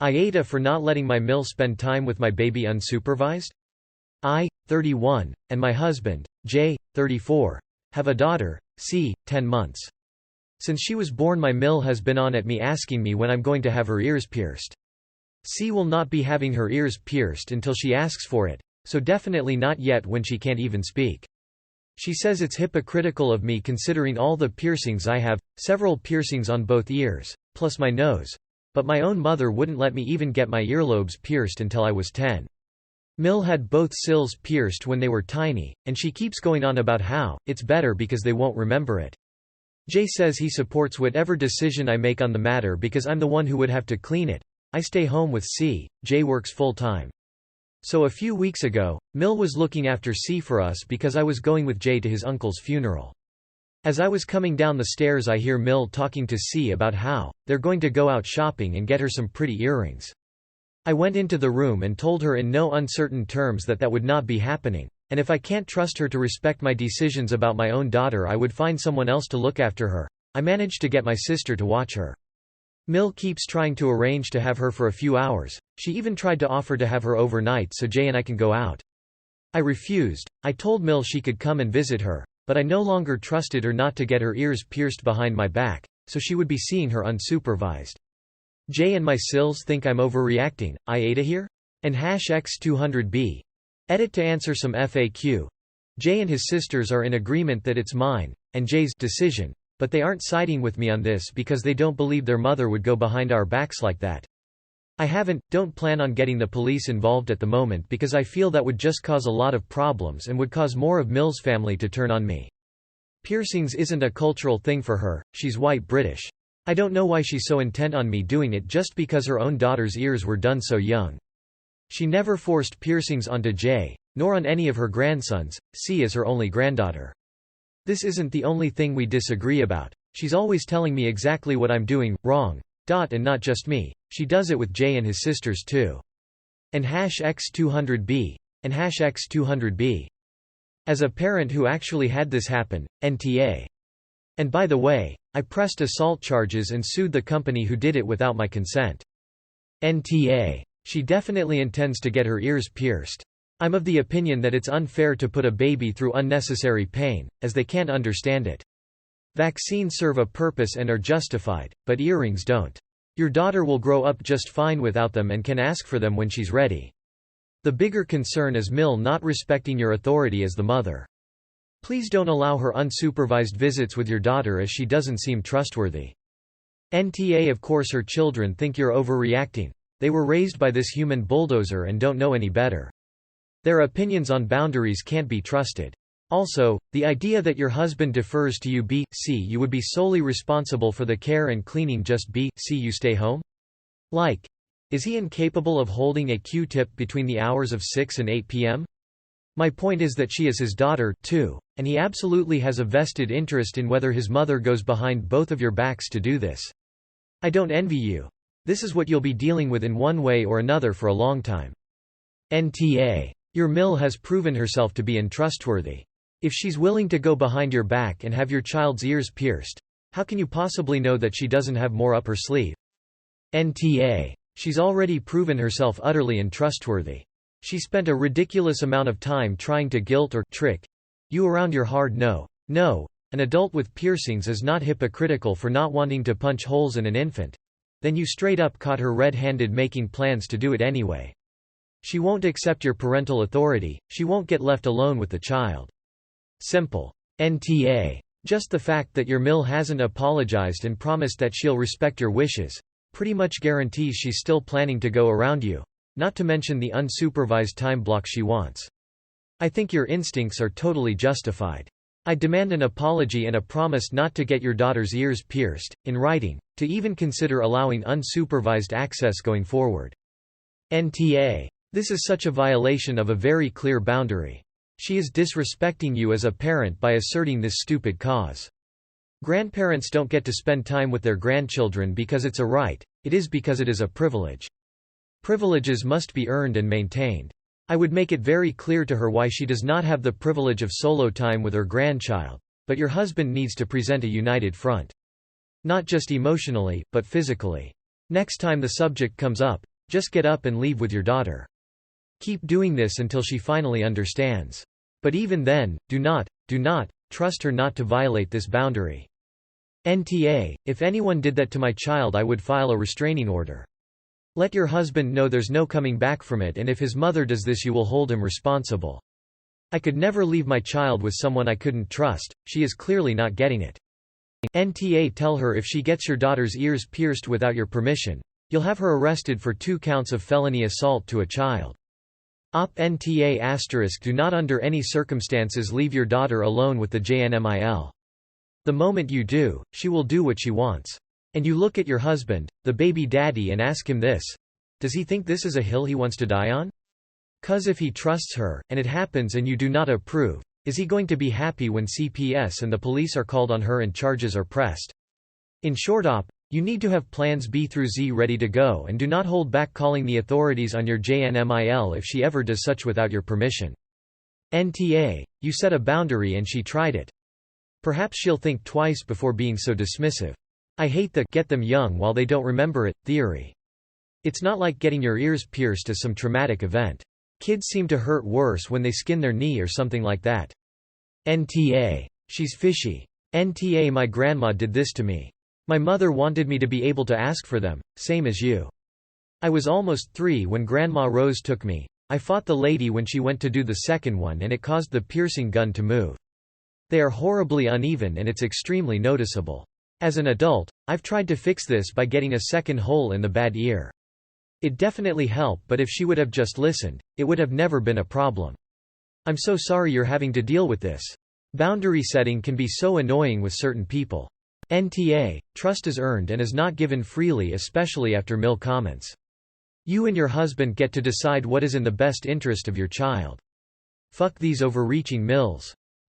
AITA for not letting my MIL spend time with my baby unsupervised? I, 31, and my husband, J, 34, have a daughter, C, 10 months. Since she was born my MIL has been on at me asking me when I'm going to have her ears pierced. C will not be having her ears pierced until she asks for it, so definitely not yet when she can't even speak. She says it's hypocritical of me considering all the piercings I have, several piercings on both ears, plus my nose. But my own mother wouldn't let me even get my earlobes pierced until I was 10. MIL had both sills pierced when they were tiny, and she keeps going on about how it's better because they won't remember it. J says he supports whatever decision I make on the matter because I'm the one who would have to clean it. I stay home with C, J works full-time. So a few weeks ago, MIL was looking after C for us because I was going with J to his uncle's funeral. As I was coming down the stairs I hear MIL talking to C about how they're going to go out shopping and get her some pretty earrings. I went into the room and told her in no uncertain terms that would not be happening, and if I can't trust her to respect my decisions about my own daughter I would find someone else to look after her. I managed to get my sister to watch her. MIL keeps trying to arrange to have her for a few hours. She even tried to offer to have her overnight so Jay and I can go out. I refused. I told MIL she could come and visit her, but I no longer trusted her not to get her ears pierced behind my back, so she would be seeing her unsupervised. Jay and my sills think I'm overreacting. AITA here? And #X200B. Edit to answer some FAQ. Jay and his sisters are in agreement that it's mine, and Jay's decision, but they aren't siding with me on this because they don't believe their mother would go behind our backs like that. I don't plan on getting the police involved at the moment because I feel that would just cause a lot of problems and would cause more of MIL's family to turn on me. Piercings isn't a cultural thing for her, she's white British. I don't know why she's so intent on me doing it just because her own daughter's ears were done so young. She never forced piercings onto Jay, nor on any of her grandsons. C is her only granddaughter. This isn't the only thing we disagree about. She's always telling me exactly what I'm doing wrong. And not just me. She does it with Jay and his sisters too. And #X200B. And #X200B. As a parent who actually had this happen, NTA. And by the way, I pressed assault charges and sued the company who did it without my consent. NTA. She definitely intends to get her ears pierced. I'm of the opinion that it's unfair to put a baby through unnecessary pain, as they can't understand it. Vaccines serve a purpose and are justified, but earrings don't. Your daughter will grow up just fine without them and can ask for them when she's ready. The bigger concern is MIL not respecting your authority as the mother. Please don't allow her unsupervised visits with your daughter as she doesn't seem trustworthy. NTA. Of course her children think you're overreacting. They were raised by this human bulldozer and don't know any better. Their opinions on boundaries can't be trusted. Also, the idea that your husband defers to you C you would be solely responsible for the care and cleaning just C you stay home? Like, is he incapable of holding a Q-tip between the hours of 6 and 8 p.m.? My point is that she is his daughter, too, and he absolutely has a vested interest in whether his mother goes behind both of your backs to do this. I don't envy you. This is what you'll be dealing with in one way or another for a long time. NTA. Your MIL has proven herself to be untrustworthy. If she's willing to go behind your back and have your child's ears pierced, how can you possibly know that she doesn't have more up her sleeve? NTA. She's already proven herself utterly untrustworthy. She spent a ridiculous amount of time trying to guilt or trick you around your hard no. No, an adult with piercings is not hypocritical for not wanting to punch holes in an infant. Then you straight up caught her red-handed making plans to do it anyway. She won't accept your parental authority, she won't get left alone with the child. Simple. NTA. Just the fact that your MIL hasn't apologized and promised that she'll respect your wishes pretty much guarantees she's still planning to go around you, not to mention the unsupervised time block she wants. I think your instincts are totally justified. I demand an apology and a promise not to get your daughter's ears pierced, in writing, to even consider allowing unsupervised access going forward. NTA. This is such a violation of a very clear boundary. She is disrespecting you as a parent by asserting this stupid cause. Grandparents don't get to spend time with their grandchildren because it's a right, it is because it is a privilege. Privileges must be earned and maintained. I would make it very clear to her why she does not have the privilege of solo time with her grandchild, but your husband needs to present a united front. Not just emotionally, but physically. Next time the subject comes up, Just get up and leave with your daughter. Keep doing this until she finally understands. But even then, do not trust her not to violate this boundary. NTA, if anyone did that to my child, I would file a restraining order. Let your husband know there's no coming back from it, and if his mother does this, you will hold him responsible. I could never leave my child with someone I couldn't trust. She is clearly not getting it. NTA, tell her if she gets your daughter's ears pierced without your permission, you'll have her arrested for 2 counts of felony assault to a child. Op NTA*, do not under any circumstances leave your daughter alone with the JNMIL. The moment you do, she will do what she wants. And you look at your husband, the baby daddy, and ask him this: does he think this is a hill he wants to die on? 'Cause if he trusts her, and it happens and you do not approve, is he going to be happy when CPS and the police are called on her and charges are pressed? In short, you need to have plans B through Z ready to go, and do not hold back calling the authorities on your JNMIL if she ever does such without your permission. NTA, you set a boundary and she tried it. Perhaps she'll think twice before being so dismissive. I hate the "get them young while they don't remember it" theory. It's not like getting your ears pierced as some traumatic event. Kids seem to hurt worse when they skin their knee or something like that. NTA, she's fishy. NTA, my grandma did this to me. My mother wanted me to be able to ask for them, same as you. I was almost 3 when Grandma Rose took me. I fought the lady when she went to do the second one, and it caused the piercing gun to move. They are horribly uneven and it's extremely noticeable. As an adult, I've tried to fix this by getting a second hole in the bad ear. It definitely helped, but if she would have just listened, it would have never been a problem. I'm so sorry you're having to deal with this. Boundary setting can be so annoying with certain people. NTA, trust is earned and is not given freely, especially after MIL comments. You and your husband get to decide what is in the best interest of your child. Fuck these overreaching MILs.